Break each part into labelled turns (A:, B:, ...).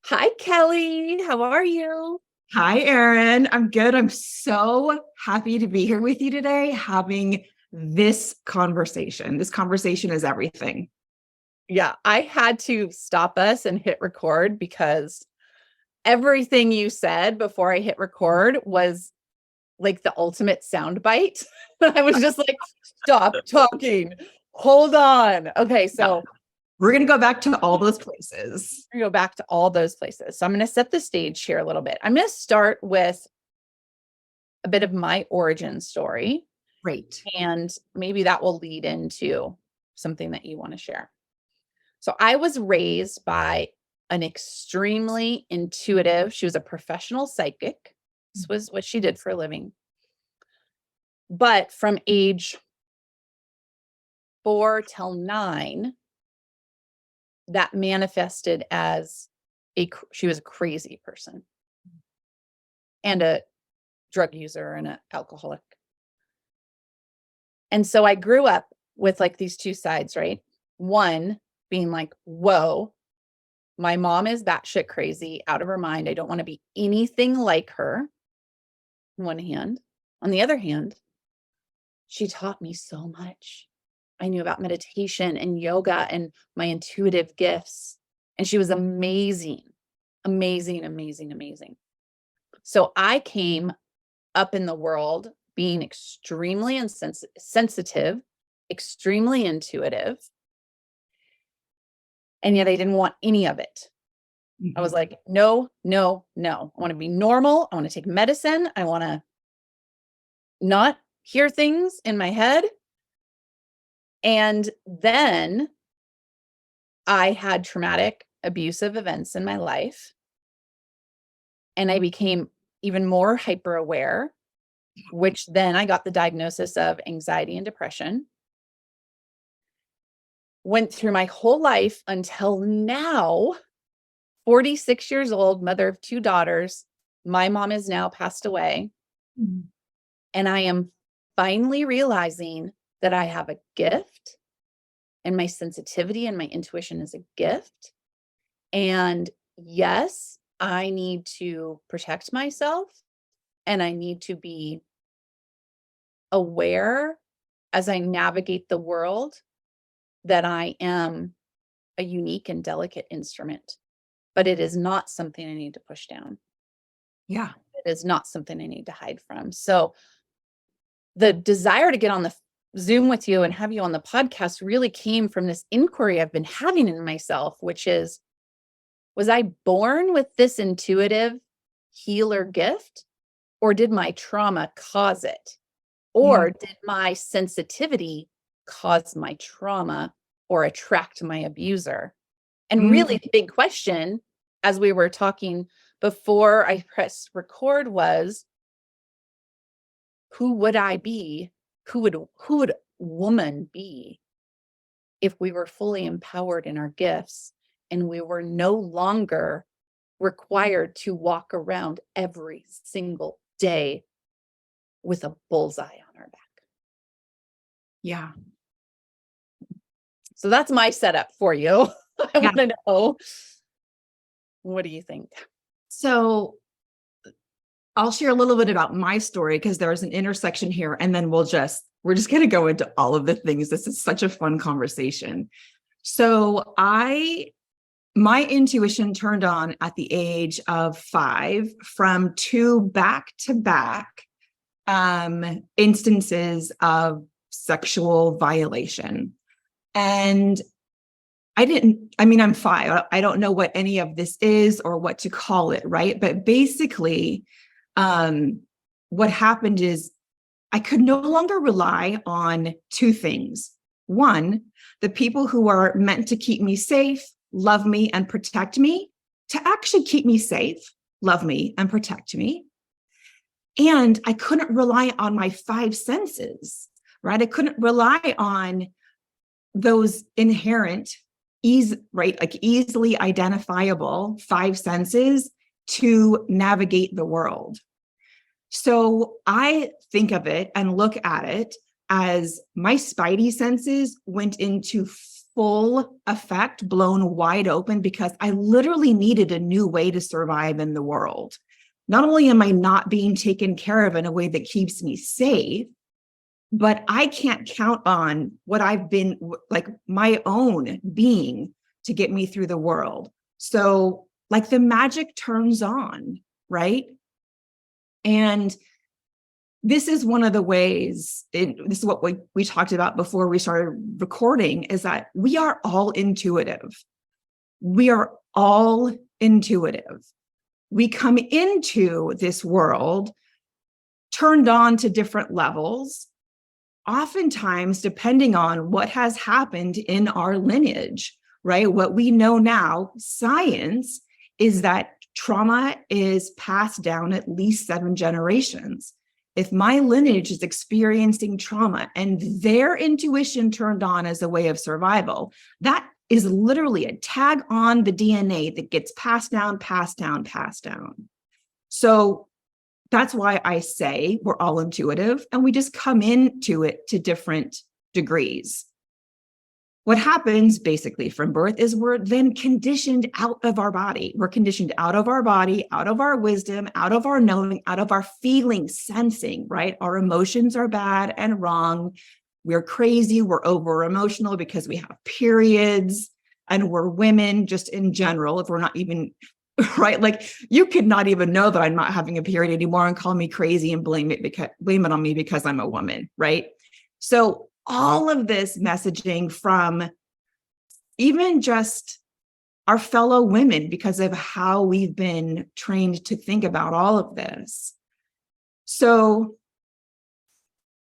A: Hi, Kelly. How are you?
B: Hi, Arin. I'm good. I'm so happy to be here with you today having this conversation. This conversation is everything.
A: Yeah, I had to stop us and hit record because everything you said before I hit record was like the ultimate soundbite. I was just like, stop talking. Hold on. Okay,
B: Yeah.
A: so
B: We're going to go back to all those places.
A: we go back to all those places. So I'm going to set the stage here a little bit. I'm going to start with a bit of my origin story,
B: Great.
A: and maybe that will lead into something that you want to share. So I was raised by an extremely intuitive, she was a professional psychic. This was what she did for a living. But from age 4 till 9, that manifested as she was a crazy person and a drug user and an alcoholic. And so I grew up with like these two sides, right? One being like, whoa, my mom is batshit crazy, out of her mind. I don't want to be anything like her. On one hand. On the other hand, she taught me so much. I knew about meditation and yoga and my intuitive gifts. And she was amazing, amazing, amazing, amazing. So I came up in the world being extremely sensitive, extremely intuitive. And yet I didn't want any of it. I was like, no, no, no. I want to be normal. I want to take medicine. I want to not hear things in my head. And then I had traumatic, abusive events in my life. And I became even more hyper aware, which then I got the diagnosis of anxiety and depression. Went through my whole life until now, 46 years old, mother of 2 daughters. My mom is now passed away. Mm-hmm. And I am finally realizing that I have a gift, and my sensitivity and my intuition is a gift. And yes, I need to protect myself, and I need to be aware as I navigate the world that I am a unique and delicate instrument, but it is not something I need to push down.
B: Yeah.
A: It is not something I need to hide from. So the desire to get on the Zoom with you and have you on the podcast really came from this inquiry I've been having in myself, which is, was I born with this intuitive healer gift, or did my trauma cause it? Or did my sensitivity cause my trauma or attract my abuser? And really the big question, as we were talking before I pressed record, was, who would I be? Who would woman be if we were fully empowered in our gifts and we were no longer required to walk around every single day with a bullseye on our back?
B: Yeah.
A: So that's my setup for you. I want to know, what do you think?
B: So I'll share a little bit about my story because there's an intersection here, and then we're just going to go into all of the things. This is such a fun conversation. So my intuition turned on at the age of 5 from 2 back-to-back instances of sexual violation. And I'm 5. I don't know what any of this is or what to call it, right? But basically, what happened is I could no longer rely on 2 things. One, the people who are meant to keep me safe, love me, and protect me, to actually keep me safe, love me, and protect me. And I couldn't rely on my 5 senses, right? I couldn't rely on those inherent, easily identifiable 5 senses to navigate the world. So I think of it and look at it as my spidey senses went into full effect, blown wide open, because I literally needed a new way to survive in the world. Not only am I not being taken care of in a way that keeps me safe, but I can't count on what I've been, like my own being, to get me through the world. So like the magic turns on, right? And this is one of the ways, this is what we talked about before we started recording, is that we are all intuitive. We are all intuitive. We come into this world turned on to different levels, oftentimes depending on what has happened in our lineage, right? What we know now, science, is that trauma is passed down at least 7 generations. If my lineage is experiencing trauma and their intuition turned on as a way of survival, that is literally a tag on the DNA that gets passed down, passed down, passed down. So that's why I say we're all intuitive, and we just come into it to different degrees. What happens basically from birth is we're then conditioned out of our body. We're conditioned out of our body, out of our wisdom, out of our knowing, out of our feeling, sensing, right? Our emotions are bad and wrong. We're crazy. We're over emotional because we have periods, and we're women just in general. If we're not even, right? Like you could not even know that I'm not having a period anymore and call me crazy and blame it on me because I'm a woman, right? So all of this messaging from even just our fellow women, because of how we've been trained to think about all of this. So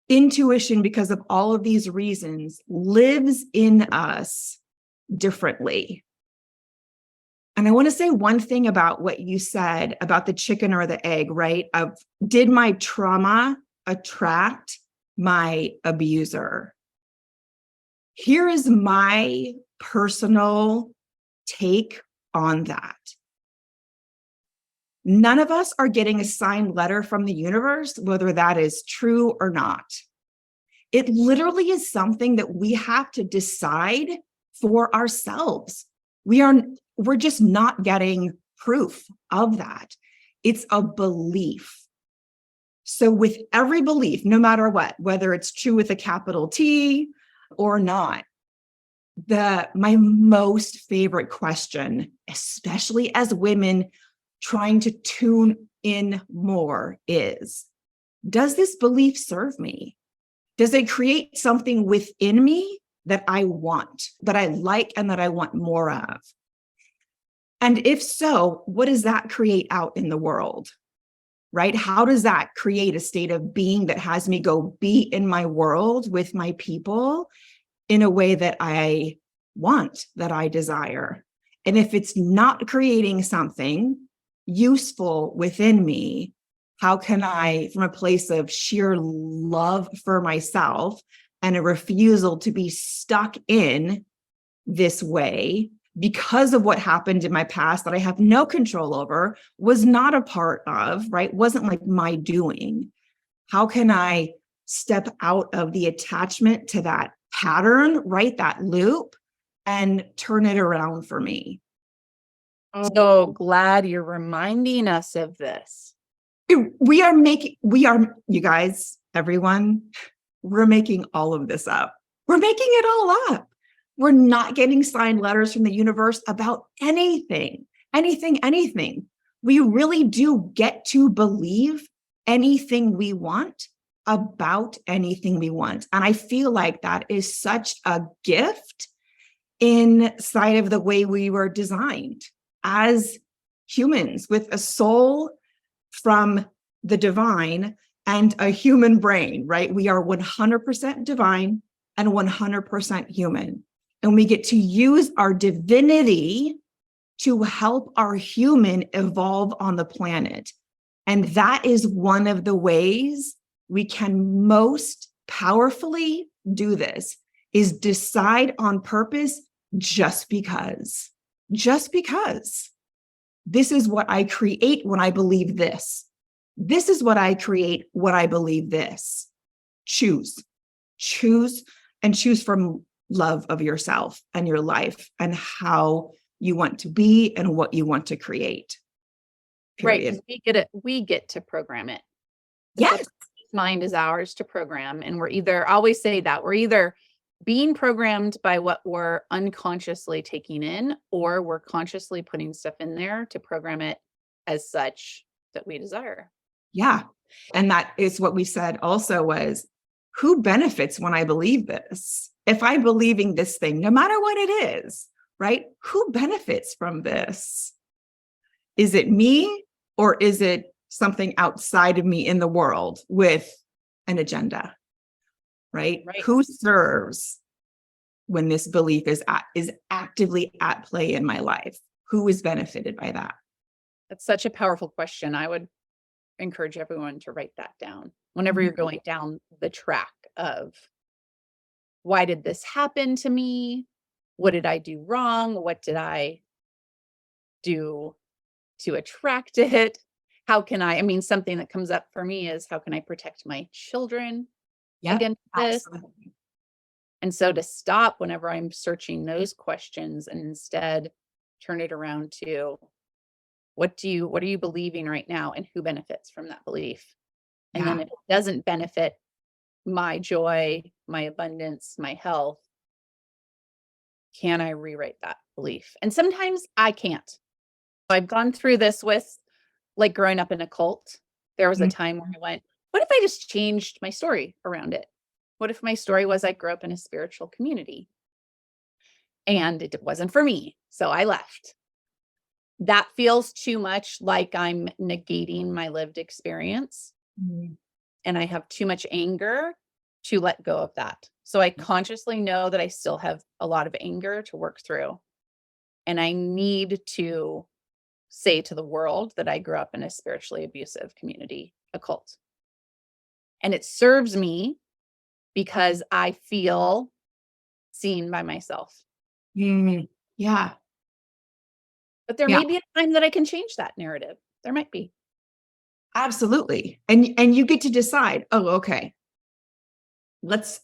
B: intuition, because of all of these reasons, lives in us differently. And I want to say one thing about what you said about the chicken or the egg, right? Did my trauma attract my abuser? Here is my personal take on that. None of us are getting a signed letter from the universe, whether that is true or not. It literally is something that we have to decide for ourselves. We're just not getting proof of that. It's a belief. So with every belief, no matter what, whether it's true with a capital T or not, my most favorite question, especially as women trying to tune in more, is, does this belief serve me? Does it create something within me that I want, that I like, and that I want more of? And if so, what does that create out in the world? Right? How does that create a state of being that has me go be in my world with my people in a way that I want, that I desire? And if it's not creating something useful within me, how can I, from a place of sheer love for myself and a refusal to be stuck in this way because of what happened in my past that I have no control over, was not a part of, right? Wasn't like my doing. How can I step out of the attachment to that pattern, right? That loop, and turn it around for me?
A: So glad you're reminding us of this.
B: You guys, everyone, we're making all of this up. We're making it all up. We're not getting signed letters from the universe about anything. We really do get to believe anything we want about anything we want. And I feel like that is such a gift inside of the way we were designed as humans, with a soul from the divine and a human brain, right? We are 100% divine and 100% human. And we get to use our divinity to help our human evolve on the planet. And that is one of the ways we can most powerfully do this, is decide on purpose just because. This is what I create when I believe this. This is what I create when I believe this. Choose from love of yourself and your life and how you want to be and what you want to create.
A: Right.
B: Period.
A: 'Cause we get to program it. The
B: Yes.
A: subconscious mind is ours to program. And I always say that we're either being programmed by what we're unconsciously taking in, or we're consciously putting stuff in there to program it as such that we desire.
B: Yeah. And that is what we said also was, who benefits when I believe this? If I'm believing this thing, no matter what it is, right? Who benefits from this? Is it me, or is it something outside of me in the world with an agenda? Right?
A: Right.
B: Who serves when this belief is actively at play in my life? Who is benefited by that?
A: That's such a powerful question. I would encourage everyone to write that down whenever you're going down the track of, why did this happen to me? What did I do wrong? What did I do to attract it? How can I mean, something that comes up for me is, how can I protect my children against this?
B: Absolutely.
A: And so to stop whenever I'm searching those questions and instead turn it around to, what are you believing right now, and who benefits from that belief? And then
B: Yeah.
A: if it doesn't benefit my joy, my abundance, my health, can I rewrite that belief? And sometimes I can't. I've gone through this with, like, growing up in a cult. There was a time where I went, what if I just changed my story around it? What if my story was, I grew up in a spiritual community and it wasn't for me, so I left? That feels too much like I'm negating my lived experience,
B: Mhm.
A: and I have too much anger to let go of that. So I consciously know that I still have a lot of anger to work through, and I need to say to the world that I grew up in a spiritually abusive community, a cult. And it serves me because I feel seen by myself.
B: Mhm. Yeah.
A: But there
B: Yeah.
A: may be a time that I can change that narrative. There might be.
B: Absolutely. And you get to decide, oh, okay, let's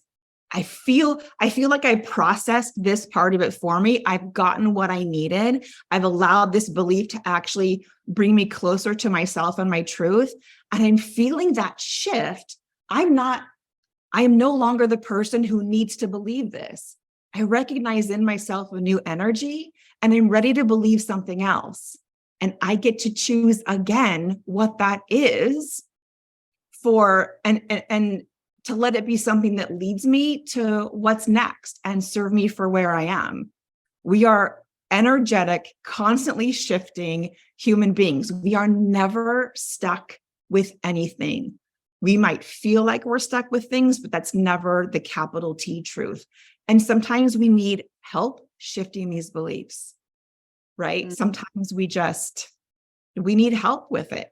B: I feel like I processed this part of it for me. I've gotten what I needed. I've allowed this belief to actually bring me closer to myself and my truth. And I'm feeling that shift. I am no longer the person who needs to believe this. I recognize in myself a new energy, and I'm ready to believe something else. And I get to choose again what that is for, and to let it be something that leads me to what's next and serve me for where I am. We are energetic, constantly shifting human beings. We are never stuck with anything. We might feel like we're stuck with things, but that's never the capital T truth. And sometimes we need help shifting these beliefs, right?
A: Mm,
B: Sometimes we need help with it.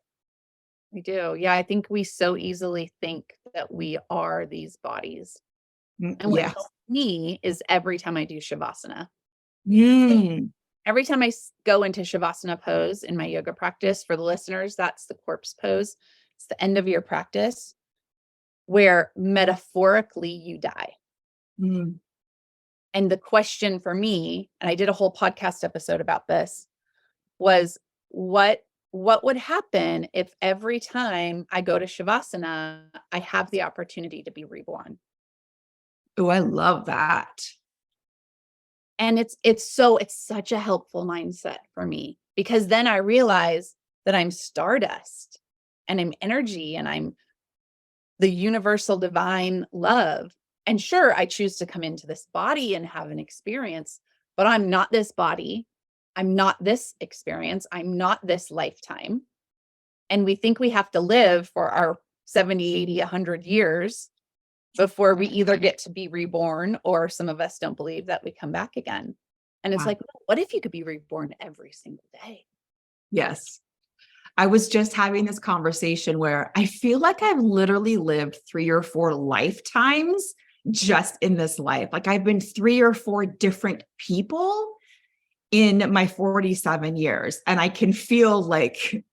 A: we do. Yeah, I think we so easily think that we are these bodies. And what
B: Yes.
A: helps me is every time I do Shavasana.
B: Mm.
A: Every time I go into Shavasana pose in my yoga practice, for the listeners, that's the corpse pose. It's the end of your practice where metaphorically you die.
B: Mm.
A: And the question for me, and I did a whole podcast episode about this, was what would happen if every time I go to Shavasana, I have the opportunity to be reborn?
B: Oh, I love that.
A: And it's such a helpful mindset for me, because then I realize that I'm stardust and I'm energy and I'm the universal divine love. And sure, I choose to come into this body and have an experience, but I'm not this body. I'm not this experience. I'm not this lifetime. And we think we have to live for our 70, 80, 100 years before we either get to be reborn, or some of us don't believe that we come back again. And it's
B: Wow.
A: like, what if you could be reborn every single day?
B: Yes. I was just having this conversation where I feel like I've literally lived 3 or 4 lifetimes just in this life. Like I've been 3 or 4 different people in my 47 years. And I can feel like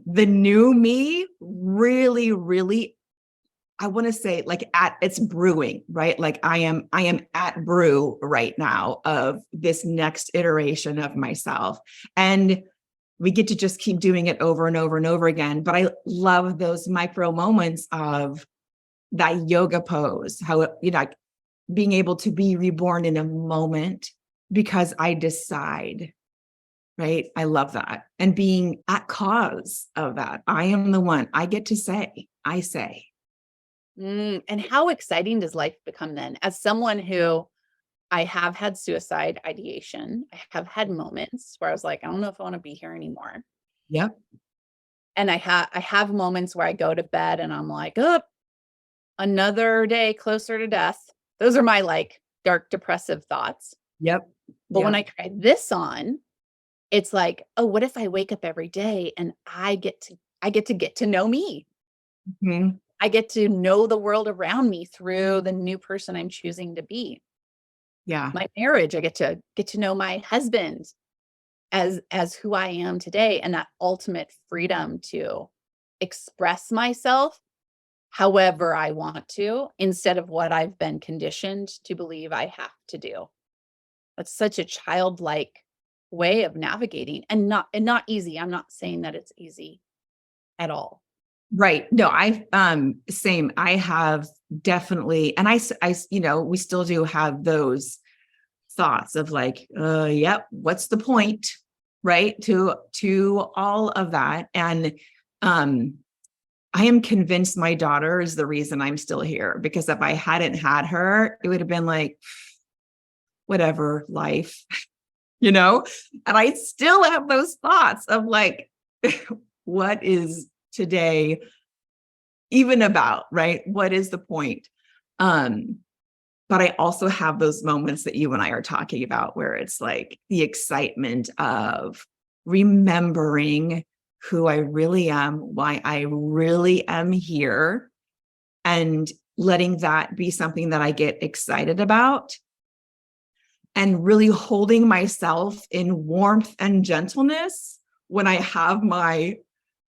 B: the new me really, really, I want to say like it's brewing, right? Like I am at brew right now of this next iteration of myself. And we get to just keep doing it over and over and over again. But I love those micro moments of that yoga pose, how, being able to be reborn in a moment because I decide, right? I love that. And being at cause of that. I am the one. I get to say, I say.
A: And how exciting does life become then? As someone who I have had suicide ideation, I have had moments where I was like, I don't know if I want to be here anymore.
B: Yep.
A: And I have moments where I go to bed and I'm like, oh, another day closer to death. Those are my like dark depressive thoughts.
B: Yep.
A: But when I try this on, it's like, oh, what if I wake up every day and I get to know me.
B: Mm-hmm.
A: I get to know the world around me through the new person I'm choosing to be.
B: Yeah.
A: My marriage, I get to know my husband as who I am today, and that ultimate freedom to express myself however I want to, instead of what I've been conditioned to believe I have to do. That's such a childlike way of navigating, and not easy. I'm not saying that it's easy at all.
B: Right. No, same. I have definitely, and we still do have those thoughts of like, yep, what's the point? Right. To all of that. And, I am convinced my daughter is the reason I'm still here, because if I hadn't had her, it would have been like, whatever, life, and I still have those thoughts of like, what is today even about, right? What is the point? But I also have those moments that you and I are talking about where it's like the excitement of remembering who I really am, why I really am here, and letting that be something that I get excited about, and really holding myself in warmth and gentleness when I have my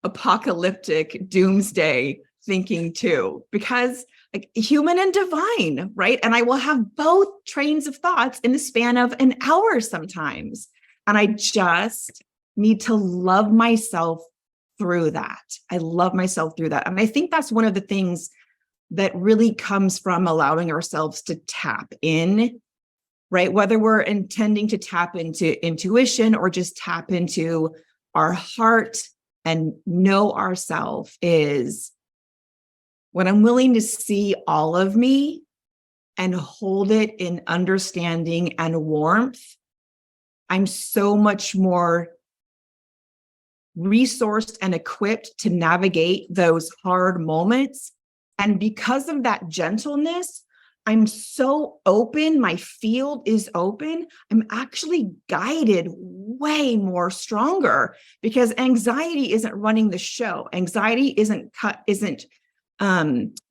B: apocalyptic doomsday thinking too, because like human and divine, right? And I will have both trains of thoughts in the span of an hour sometimes. And I just need to love myself through that. I love myself through that. And I think that's one of the things that really comes from allowing ourselves to tap in, right? Whether we're intending to tap into intuition or just tap into our heart and know ourselves, is when I'm willing to see all of me and hold it in understanding and warmth, I'm so much more resourced and equipped to navigate those hard moments. And because of that gentleness, I'm so open. My field is open. I'm actually guided way more stronger, because anxiety isn't running the show. Anxiety isn't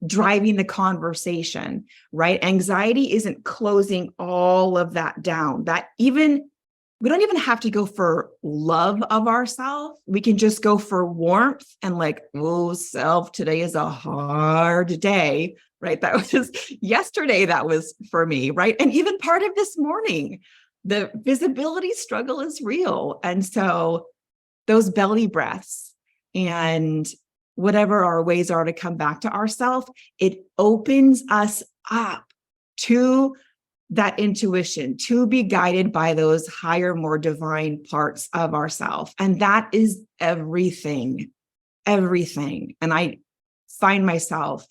B: driving the conversation, right? Anxiety isn't closing all of that down. We don't even have to go for love of ourselves. We can just go for warmth and like, oh, self, today is a hard day, right? That was just yesterday. That was for me, right? And even part of this morning, the visibility struggle is real. And so those belly breaths and whatever our ways are to come back to ourselves, it opens us up to that intuition, to be guided by those higher, more divine parts of ourselves. And that is everything. And I find myself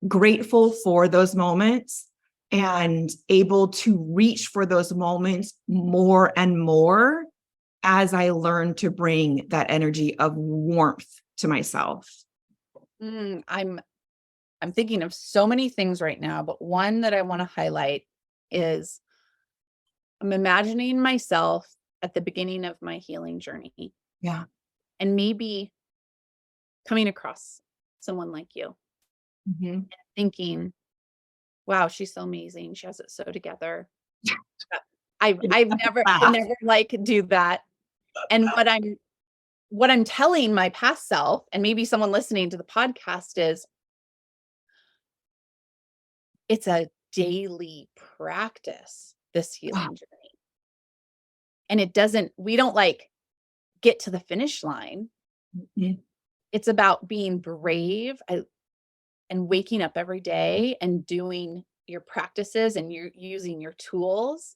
B: grateful for those moments and able to reach for those moments more and more as I learn to bring that energy of warmth to myself.
A: I'm thinking of so many things right now, but one that I want to highlight is I'm imagining myself at the beginning of my healing journey.
B: Yeah.
A: And maybe coming across someone like you, and thinking, wow, she's so amazing. She has it so together. I've never could never like do that. And what I'm telling my past self, and maybe someone listening to the podcast, is It's a daily practice, this
B: Wow.
A: healing journey. And we don't like get to the finish line.
B: Mhm.
A: It's about being brave and waking up every day and doing your practices, and you're using your tools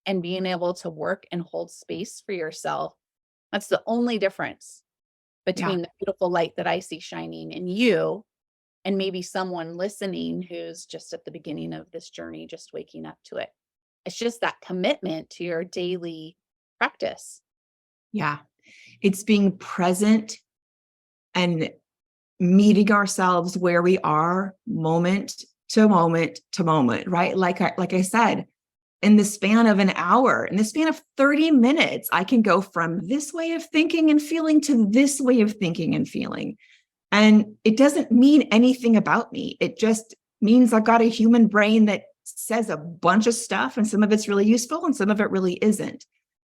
A: and being able to work and hold space for yourself. That's the only difference
B: Yeah.
A: between the beautiful light that I see shining in you and maybe someone listening who's just at the beginning of this journey, just waking up to it. It's just that commitment to your daily practice.
B: Yeah. It's being present and meeting ourselves where we are moment to moment to moment, right? Like I said, in the span of an hour, in the span of 30 minutes, I can go from this way of thinking and feeling to this way of thinking and feeling. And it doesn't mean anything about me. It just means I've got a human brain that says a bunch of stuff, and some of it's really useful and some of it really isn't.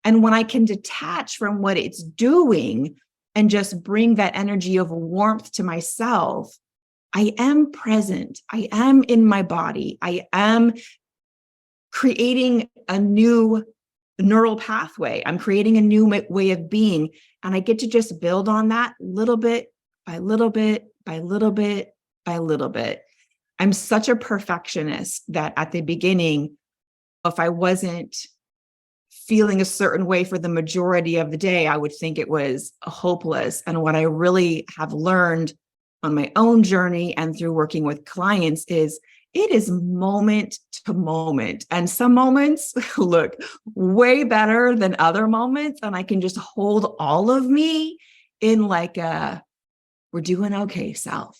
B: And when I can detach from what it's doing and just bring that energy of warmth to myself, I am present. I am in my body. I am creating a new neural pathway. I'm creating a new way of being. And I get to just build on that little bit by little bit by little bit by little bit. I'm such a perfectionist that at the beginning, if I wasn't feeling a certain way for the majority of the day, I would think it was hopeless. And what I really have learned on my own journey and through working with clients is it is moment to moment. And some moments look way better than other moments. And I can just hold all of me in like a, we're doing okay self.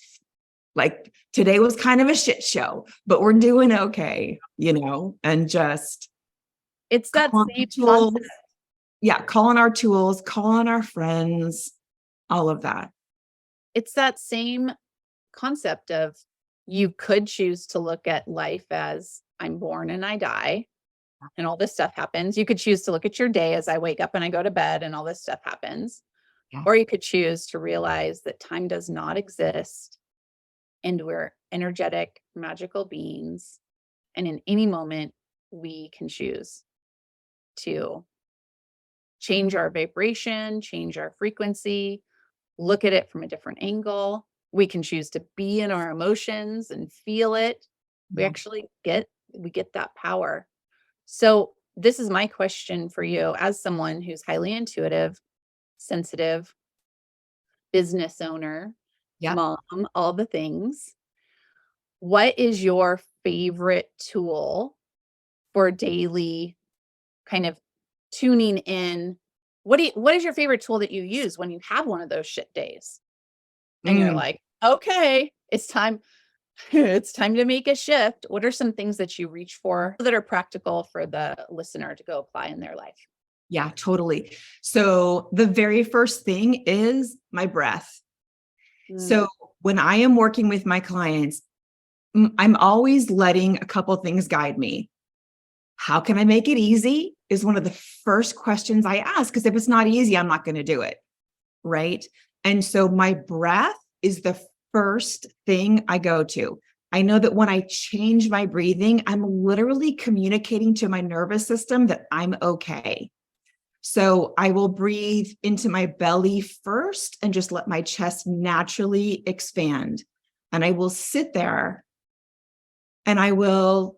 B: Like today was kind of a shit show, but we're doing okay, and just
A: It's that
B: call on
A: same
B: tools.
A: concept.
B: Yeah, call on our tools, call on our friends, all of that.
A: It's that same concept of you could choose to look at life as I'm born and I die and all this stuff happens. You could choose to look at your day as I wake up and I go to bed and all this stuff happens.
B: Yeah.
A: Or you could choose to realize that time does not exist and we're energetic, magical beings. And in any moment, we can choose to change our vibration, change our frequency, look at it from a different angle. We can choose to be in our emotions and feel it. We
B: Yeah.
A: actually get that power. So this is my question for you as someone who's highly intuitive, sensitive, business owner,
B: Yeah.
A: mom, all the things. What is your favorite tool for daily kind of tuning in? What is your favorite tool that you use when you have one of those shit days? And you're
B: Mm.
A: like, "Okay, it's time it's time to make a shift." What are some things that you reach for that are practical for the listener to go apply in their life?
B: Yeah, totally. So the very first thing is my breath.
A: Mm,
B: So when I am working with my clients, I'm always letting a couple things guide me. How can I make it easy? Is one of the first questions I ask, because if it's not easy, I'm not going to do it. Right. And so my breath is the first thing I go to. I know that when I change my breathing, I'm literally communicating to my nervous system that I'm okay. So I will breathe into my belly first and just let my chest naturally expand. And I will sit there and I'll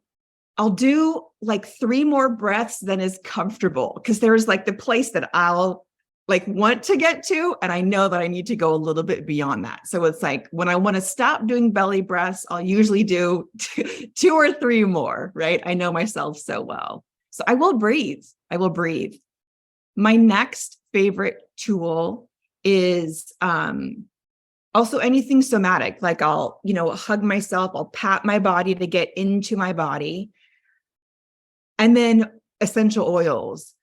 B: do like 3 more breaths than is comfortable, because there's like the place that I'll like want to get to. And I know that I need to go a little bit beyond that. So it's like when I want to stop doing belly breaths, I'll usually do 2 or 3 more, right? I know myself so well. So I will breathe. I will breathe. My next favorite tool is also anything somatic. Like I'll, hug myself, I'll pat my body to get into my body. And then essential oils.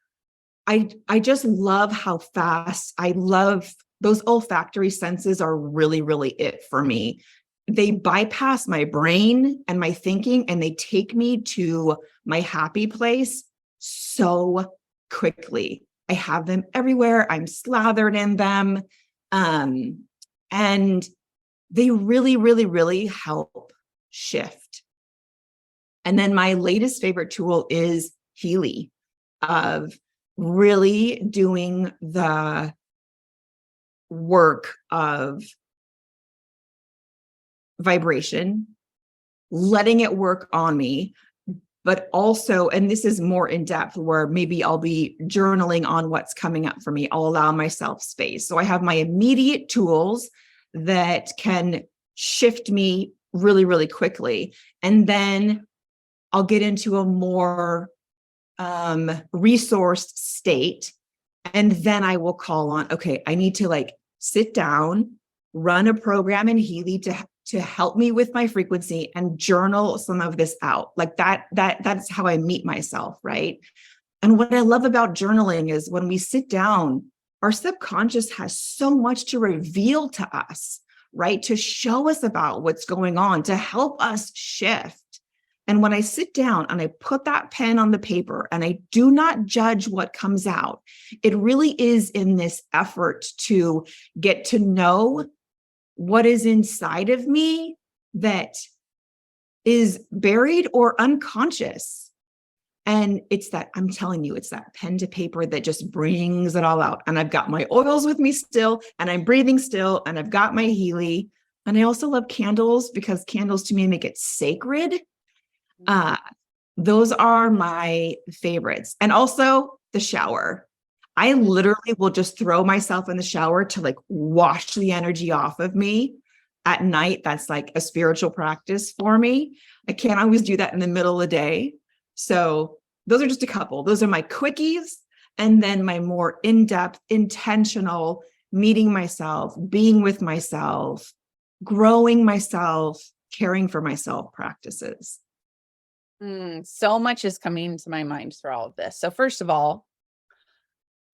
B: I just love how fast I love those olfactory senses are really, really it for me. They bypass my brain and my thinking, and they take me to my happy place so quickly. I have them everywhere. I'm slathered in them. And they really, really, really help shift. And then my latest favorite tool is Healy, of really doing the work of vibration, letting it work on me, but also, and this is more in depth where maybe I'll be journaling on what's coming up for me. I'll allow myself space. So I have my immediate tools that can shift me really, really quickly. And then I'll get into a more resourced state. And then I will call on, okay, I need to like sit down, run a program in Healy to help me with my frequency and journal some of this out. Like that's how I meet myself, right? And what I love about journaling is when we sit down, our subconscious has so much to reveal to us, right? To show us about what's going on, to help us shift. And when I sit down and I put that pen on the paper and I do not judge what comes out, it really is in this effort to get to know what is inside of me that is buried or unconscious. And it's that, I'm telling you, it's that pen to paper that just brings it all out. And I've got my oils with me still, and I'm breathing still, and I've got my Healy. And I also love candles because candles to me make it sacred. Those are my favorites. And also the shower. I literally will just throw myself in the shower to like wash the energy off of me at night. That's like a spiritual practice for me. I can't always do that in the middle of the day. So those are just a couple. Those are my quickies. And then my more in-depth, intentional meeting myself, being with myself, growing myself, caring for myself practices.
A: So much is coming to my mind through all of this. So first of all,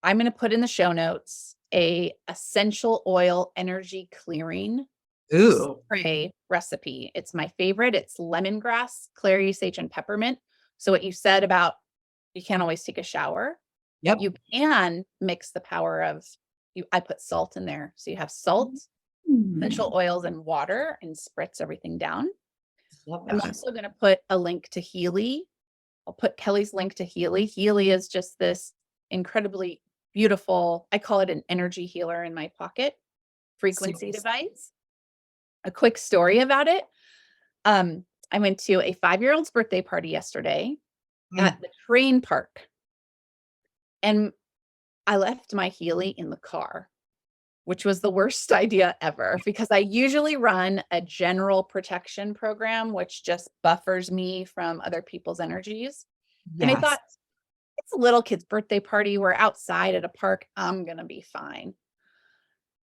A: I'm going to put in the show notes a essential oil energy clearing spray recipe. It's my favorite. It's lemongrass, clary sage, and peppermint. So what you said about you can't always take a shower.
B: Yep.
A: You can mix the power of I put salt in there. So you have salt, essential oils, and water, and spritz everything down. I'm also going to put a link to Healy. I'll put Kelly's link to Healy. Healy is just this incredibly beautiful, I call it an energy healer in my pocket frequency device. A quick story about it. I went to a 5-year-old's birthday party yesterday at the train park. And I left my Healy in the car, which was the worst idea ever because I usually run a general protection program, which just buffers me from other people's energies. Yes. And I thought, it's a little kid's birthday party. We're outside at a park. I'm going to be fine.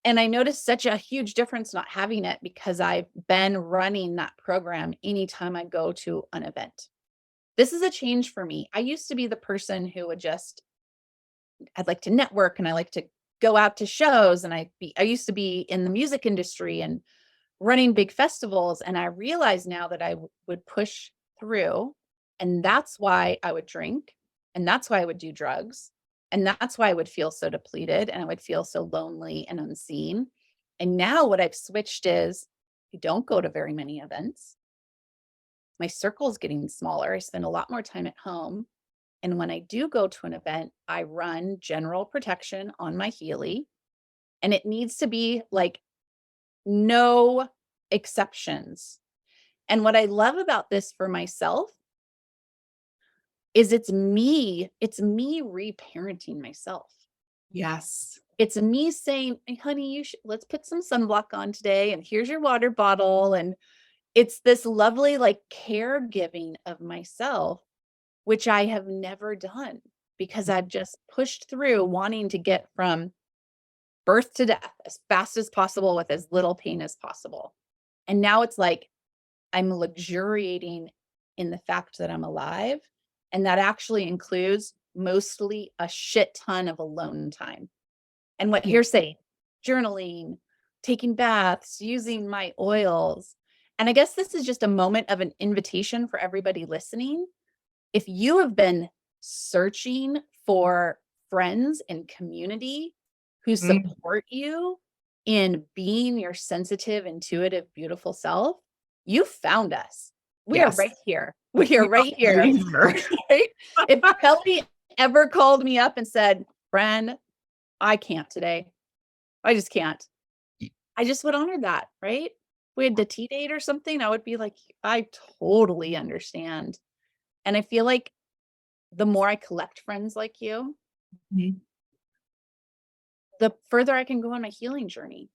A: And I noticed such a huge difference not having it because I've been running that program anytime I go to an event. This is a change for me. I used to be the person who would I'd like to network and I like to go out to shows. And I used to be in the music industry and running big festivals. And I realize now that I would push through, and that's why I would drink. And that's why I would do drugs. And that's why I would feel so depleted and I would feel so lonely and unseen. And now what I've switched is I don't go to very many events. My circle is getting smaller. I spend a lot more time at home. And when I do go to an event, I run general protection on my Healy. And it needs to be like no exceptions. And what I love about this for myself is it's me reparenting myself.
B: Yes.
A: It's me saying, hey, honey, let's put some sunblock on today. And here's your water bottle. And it's this lovely like caregiving of myself, which I have never done because I've just pushed through wanting to get from birth to death as fast as possible with as little pain as possible. And now it's like I'm luxuriating in the fact that I'm alive. And that actually includes mostly a shit ton of alone time. And what you're saying, journaling, taking baths, using my oils. And I guess this is just a moment of an invitation for everybody listening. If you have been searching for friends and community who support you in being your sensitive, intuitive, beautiful self, you found us. We are right here. We are right here. Right? If Kelly ever called me up and said, Bren, I can't today. I just can't. I just would honor that, right? If we had a tea date or something, I would be like, I totally understand. And I feel like the more I collect friends like you,
B: Mhm.
A: the further I can go on my healing journey.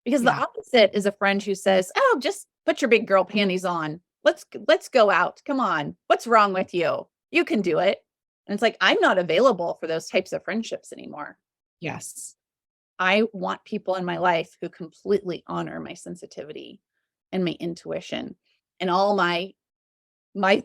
A: Because the
B: Yeah.
A: opposite is a friend who says, "Oh, just put your big girl panties on. Let's go out. Come on. What's wrong with you? You can do it." And it's like, I'm not available for those types of friendships anymore.
B: Yes.
A: I want people in my life who completely honor my sensitivity and my intuition and all my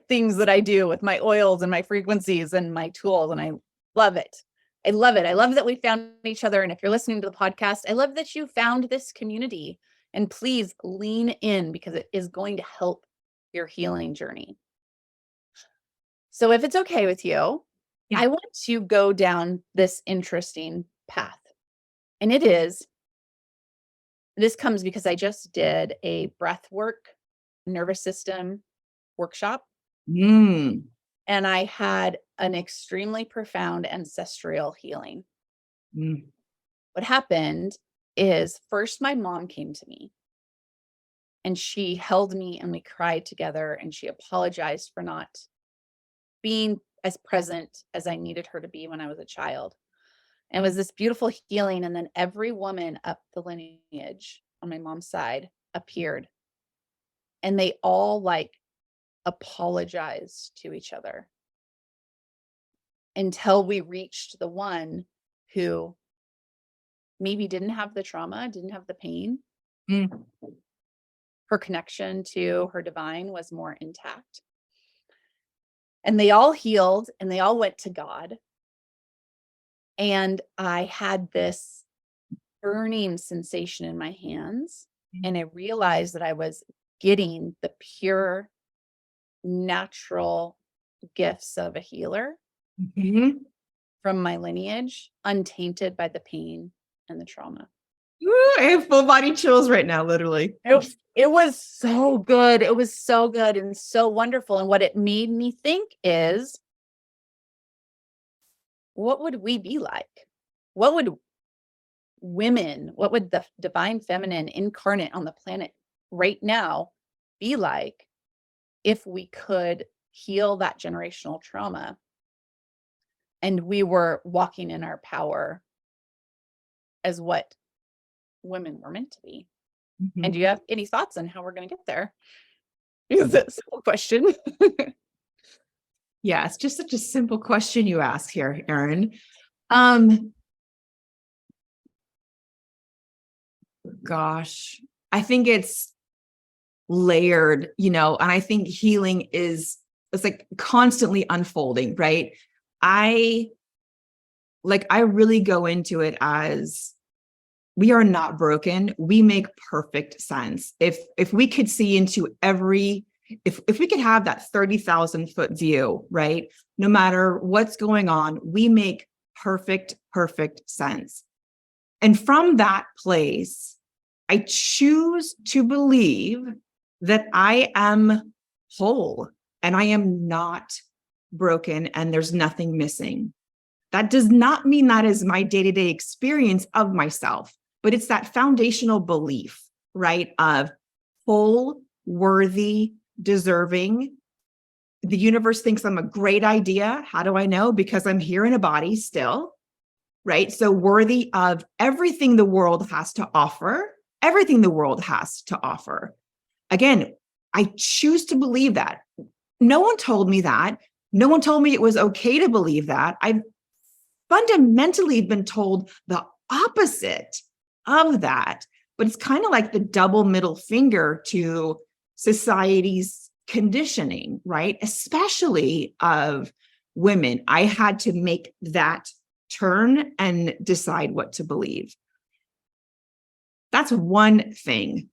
A: things that I do with my oils and my frequencies and my tools. And I love it. I love it. I love that we found each other. And if you're listening to the podcast, I love that you found this community. And please lean in because it is going to help your healing journey. So if it's okay with you,
B: Yeah.
A: I want to go down this interesting path. And this comes because I just did a breath work, nervous system workshop.
B: Mm.
A: And I had an extremely profound ancestral healing.
B: Mm.
A: What happened is first my mom came to me and she held me and we cried together and she apologized for not being as present as I needed her to be when I was a child. And it was this beautiful healing. And then every woman up the lineage on my mom's side appeared and they all like apologized to each other until we reached the one who maybe didn't have the trauma, didn't have the pain.
B: Mm.
A: Her connection to her divine was more intact. And they all healed and they all went to God. And I had this burning sensation in my hands. And I realized that I was getting the pure, natural gifts of a healer
B: Mhm.
A: from my lineage, untainted by the pain and the trauma.
B: Ooh, I have full body chills right now, literally.
A: It was so good. It was so good and so wonderful. And what it made me think is, what would we be like? What would what would the divine feminine incarnate on the planet right now be like if we could heal that generational trauma and we were walking in our power as what women were meant to be?
B: Mhm.
A: And do you have any thoughts on how we're going to get there? Is that a simple question?
B: Yeah, it's just such a simple question you ask here, Arin. Um, Gosh, I think it's layered, and I think healing it's like constantly unfolding, right? I really go into it as we are not broken. We make perfect sense. If we could see into if we could have that 30,000-foot view, right? No matter what's going on, we make perfect sense. And from that place, I choose to believe that I am whole and I am not broken and there's nothing missing. That does not mean that is my day-to-day experience of myself, but it's that foundational belief, right? Of whole, worthy, deserving. The universe thinks I'm a great idea. How do I know? Because I'm here in a body still, right? So worthy of everything the world has to offer, everything the world has to offer. Again, I choose to believe that. No one told me that. No one told me it was okay to believe that. I've fundamentally been told the opposite of that. But it's kind of like the double middle finger to society's conditioning, right? Especially of women. I had to make that turn and decide what to believe. That's one thing.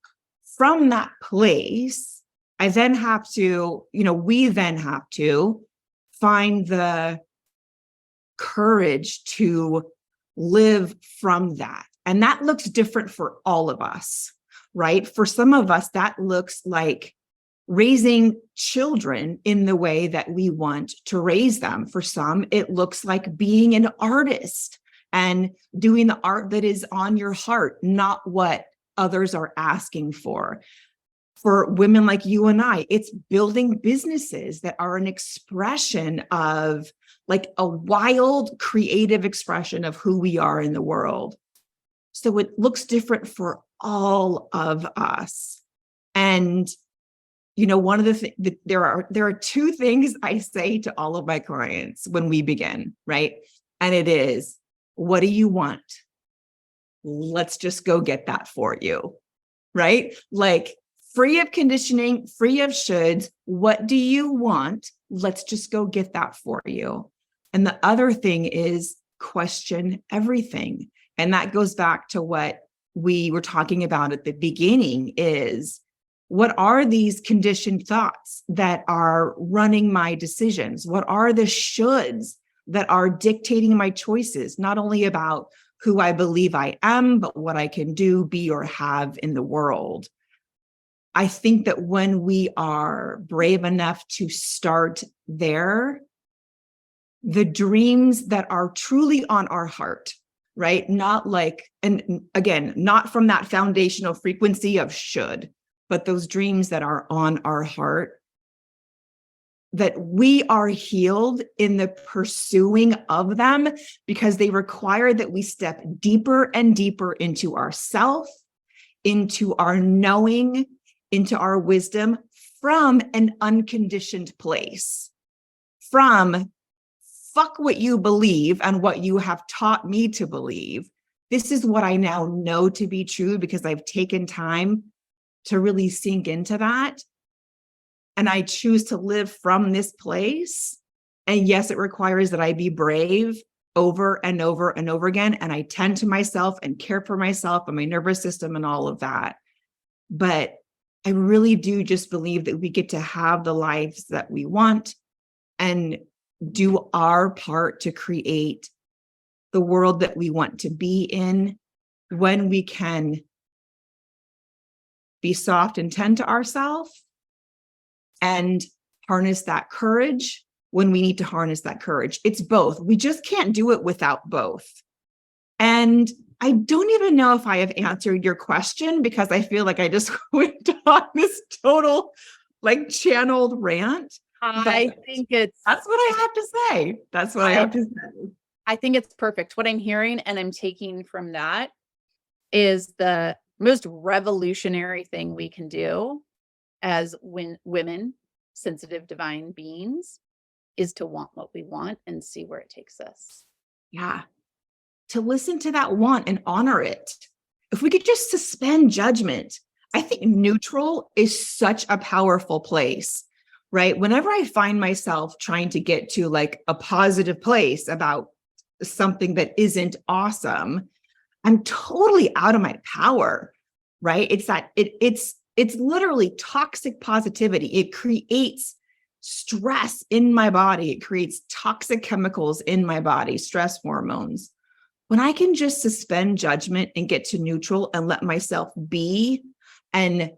B: From that place, we then have to find the courage to live from that. And that looks different for all of us, right? For some of us, that looks like raising children in the way that we want to raise them. For some, it looks like being an artist and doing the art that is on your heart, not what others are asking for. For women like you and I, it's building businesses that are an expression of, like, a wild, creative expression of who we are in the world. So it looks different for all of us. And, you know, one of the things, there are two things I say to all of my clients when we begin, right? And it is, what do you want? Let's just go get that for you, right? Like, free of conditioning, free of shoulds. What do you want? Let's just go get that for you. And the other thing is question everything. And that goes back to what we were talking about at the beginning, is what are these conditioned thoughts that are running my decisions? What are the shoulds that are dictating my choices, not only about who I believe I am, but what I can do, be, or have in the world? I think that when we are brave enough to start there, the dreams that are truly on our heart, right? Not like, and again, not from that foundational frequency of should, but those dreams that are on our heart, that we are healed in the pursuing of them, because they require that we step deeper and deeper into ourself, into our knowing, into our wisdom, from an unconditioned place, from fuck what you believe and what you have taught me to believe. This is what I now know to be true because I've taken time to really sink into that. And I choose to live from this place. And yes, it requires that I be brave over and over and over again. And I tend to myself and care for myself and my nervous system and all of that. But I really do just believe that we get to have the lives that we want and do our part to create the world that we want to be in, when we can be soft and tend to ourselves and harness that courage when we need to harness that courage. It's both. We just can't do it without both. And I don't even know if I have answered your question, because I feel like I just went on this total, like, channeled rant.
A: I think
B: that's what I have to say. That's what I have to say.
A: I think it's perfect. What I'm hearing and I'm taking from that is the most revolutionary thing we can do as women, sensitive divine beings, is to want what we want and see where it takes us.
B: Yeah. To listen to that want and honor it. If we could just suspend judgment, I think neutral is such a powerful place, right? Whenever I find myself trying to get to, like, a positive place about something that isn't awesome, I'm totally out of my power, right? It's literally toxic positivity. It creates stress in my body. It creates toxic chemicals in my body, stress hormones. When I can just suspend judgment and get to neutral and let myself be and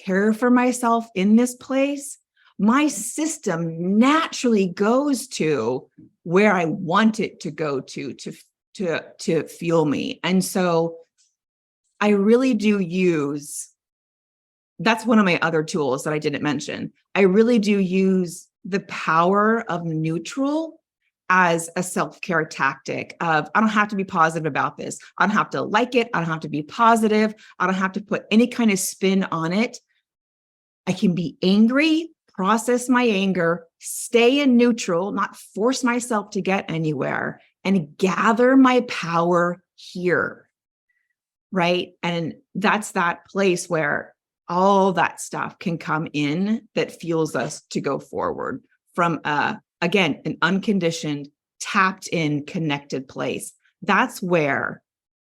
B: care for myself in this place, my system naturally goes to where I want it to go to fuel me. And so I really do use, that's one of my other tools that I didn't mention. I really do use the power of neutral as a self-care tactic of, I don't have to be positive about this. I don't have to like it. I don't have to be positive. I don't have to put any kind of spin on it. I can be angry, process my anger, stay in neutral, not force myself to get anywhere, and gather my power here, right? And that's that place where all that stuff can come in that fuels us to go forward from, again, an unconditioned, tapped in, connected place. That's where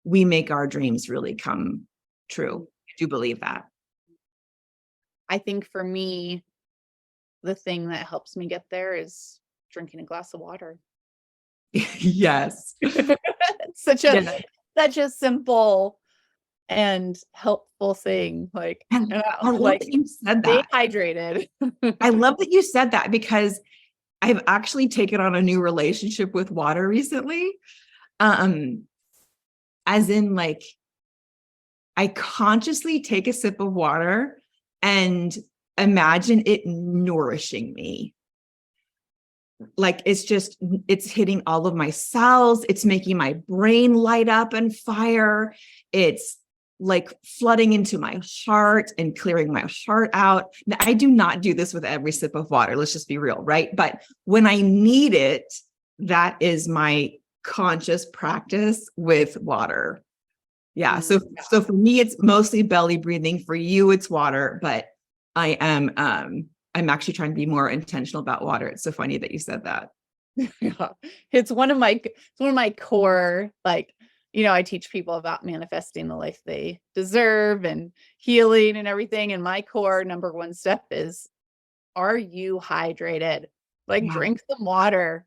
B: we make our dreams really come true. I do believe that.
A: I think for me, the thing that helps me get there is drinking a glass of water.
B: Yes.
A: Such a simple and helpful thing. Like,
B: And I love
A: like
B: that you said
A: stay
B: that.
A: hydrated.
B: I love that you said that because I've actually taken on a new relationship with water recently. Um, as in like I consciously take a sip of water and imagine it nourishing me. Like it's hitting all of my cells. It's making my brain light up and fire. It's like flooding into my heart and clearing my heart out. Now, I do not do this with every sip of water. Let's just be real, right? But when I need it, that is my conscious practice with water. Yeah. So for me, it's mostly belly breathing. For you, it's water, but I'm actually trying to be more intentional about water. It's so funny that you said that.
A: Yeah. It's one of my core, like, I teach people about manifesting the life they deserve and healing and everything. And my core number one step is, are you hydrated? Like
B: Yeah.
A: drink some water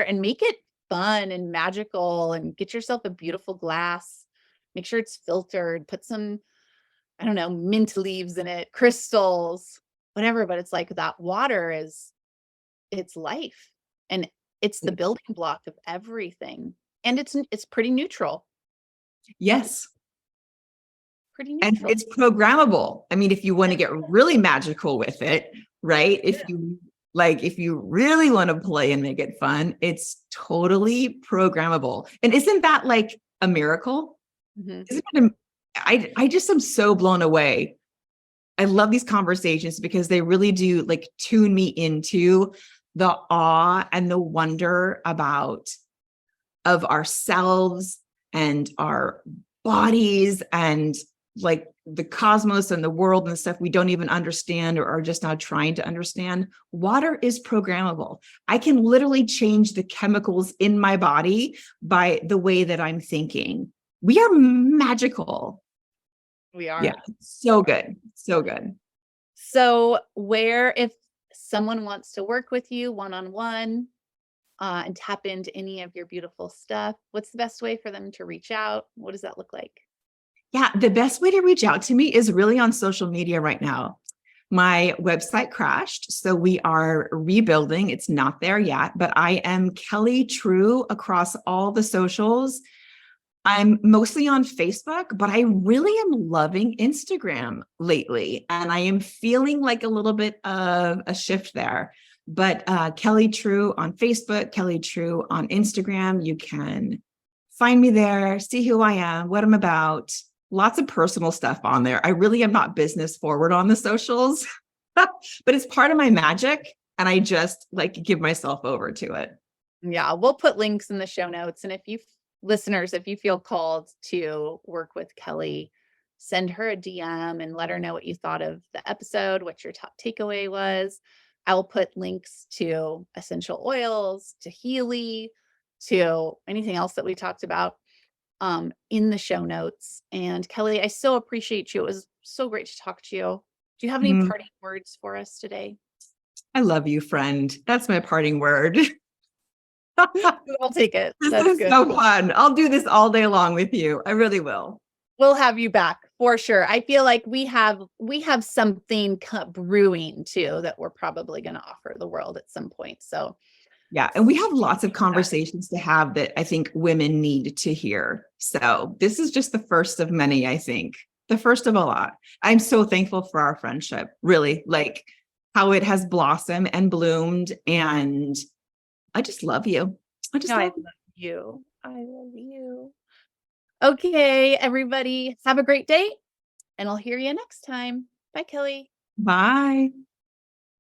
A: and make it fun and magical, and get yourself a beautiful glass. Make sure it's filtered, put some, I don't know, mint leaves in it, crystals, whatever. But it's like that water it's life, and it's the building block of everything. And it's pretty neutral,
B: Yes.
A: pretty
B: And
A: neutral.
B: it's programmable. I mean, if you want to get really magical with it, right? If you really want to play and make it fun, it's totally programmable. And isn't that like a miracle?
A: Mhm.
B: Isn't it I just am so blown away. I love these conversations because they really do like tune me into the awe and the wonder of ourselves and our bodies and like the cosmos and the world and stuff we don't even understand or are just now trying to understand. Water is programmable. I can literally change the chemicals in my body by the way that I'm thinking. We are magical.
A: We are.
B: Yeah, so good. So good.
A: So if someone wants to work with you one-on-one, and tap into any of your beautiful stuff, what's the best way for them to reach out? What does that look like?
B: Yeah, the best way to reach out to me is really on social media right now. My website crashed, so we are rebuilding. It's not there yet, but I am Kelly True across all the socials. I'm mostly on Facebook, but I really am loving Instagram lately. And I am feeling like a little bit of a shift there. But Kelly True on Facebook, Kelly True on Instagram. You can find me there, see who I am, what I'm about. Lots of personal stuff on there. I really am not business forward on the socials, but it's part of my magic. And I just like give myself over to it.
A: Yeah, we'll put links in the show notes. And if you feel called to work with Kelly, send her a DM and let her know what you thought of the episode, what your top takeaway was. I'll put links to essential oils, to Healy, to anything else that we talked about in the show notes. And Kelly, I so appreciate you. It was so great to talk to you. Do you have any parting words for us today?
B: I love you, friend. That's my parting word.
A: I'll take it.
B: This
A: That's
B: is
A: good.
B: so fun. I'll do this all day long with you. I really will.
A: We'll have you back for sure. I feel like we have something brewing too that we're probably going to offer the world at some point. So
B: yeah, and we have lots of conversations to have that I think women need to hear. So this is just the first of many, I think. The first of a lot. I'm so thankful for our friendship, really, like how it has blossomed and bloomed. And I just love you. I
A: love you. I love you. Okay, everybody, have a great day, and I'll hear you next time. Bye, Kelly.
B: Bye.